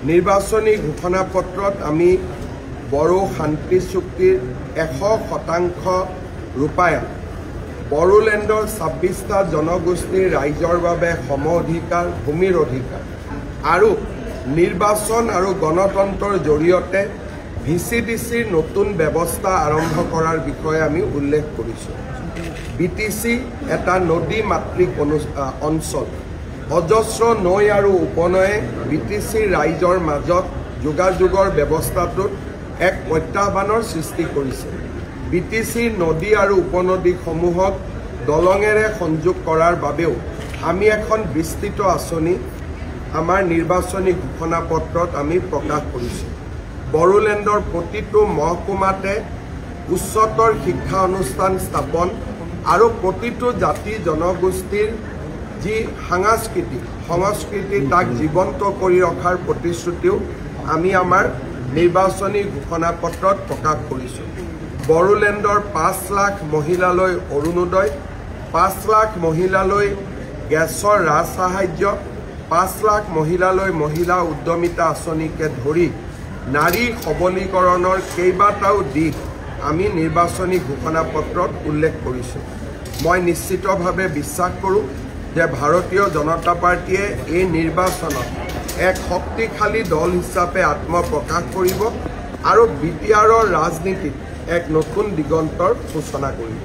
নিৰ্বাচনী ঘোষণাপত্ৰত আমি বড়ো শান্তি চুক্তিৰ 100% ৰূপায়ণ, বড়োলেণ্ডৰ 26টা জনগোষ্ঠীৰ ৰাইজৰ বাবে সম অধিকাৰ, ভূমিৰ অধিকাৰ আৰু নিৰ্বাচন আৰু গণতন্ত্ৰৰ জৰিয়তে VCDCৰ নতুন ব্যৱস্থা আৰম্ভ কৰাৰ বিষয়ে আমি উল্লেখ কৰিছোঁ। BTC এটা নদী মাতৃক অঞ্চল। অজস্ৰ নৈ আৰু উপনয়ে BTCৰ ৰাইজৰ মাজত যোগাযোগৰ ব্যৱস্থাটোত এক প্ৰত্যাহ্বানৰ সৃষ্টি কৰিছে। BTCৰ নদী আৰু উপনদীসমূহক দলঙেৰে সংযোগ কৰাৰ বাবেও আমি এখন বিস্তৃত আঁচনি আমাৰ নিৰ্বাচনী ঘোষণাপত্ৰত আমি প্ৰকাশ কৰিছোঁ। বড়োলেণ্ডৰ প্ৰতিটো মহকুমাতে উচ্চতৰ শিক্ষা অনুষ্ঠান স্থাপন আৰু প্ৰতিটো জাতি জনগোষ্ঠীৰ যি সংস্কৃতি তাক জীৱন্ত কৰি ৰখাৰ প্ৰতিশ্ৰুতিও আমি আমাৰ নিৰ্বাচনী ঘোষণাপত্ৰত প্ৰকাশ কৰিছোঁ। বড়োলেণ্ডৰ 5 লাখ মহিলালৈ অৰুণোদয়, 5 লাখ মহিলালৈ গেছৰ ৰাজসাহায্য, 5 লাখ মহিলালৈ মহিলা উদ্যমিতা আঁচনিকে ধৰি নাৰী সবলীকৰণৰ কেইবাটাও দিশ আমি নিৰ্বাচনী ঘোষণাপত্ৰত উল্লেখ কৰিছোঁ। মই নিশ্চিতভাৱে বিশ্বাস কৰোঁ যে ভাৰতীয় জনতা পাৰ্টীয়ে এই নিৰ্বাচনত এক শক্তিশালী দল হিচাপে আত্মপ্ৰকাশ কৰিব আৰু BTRৰ ৰাজনীতিত এক নতুন দিগন্তৰ সূচনা কৰিব।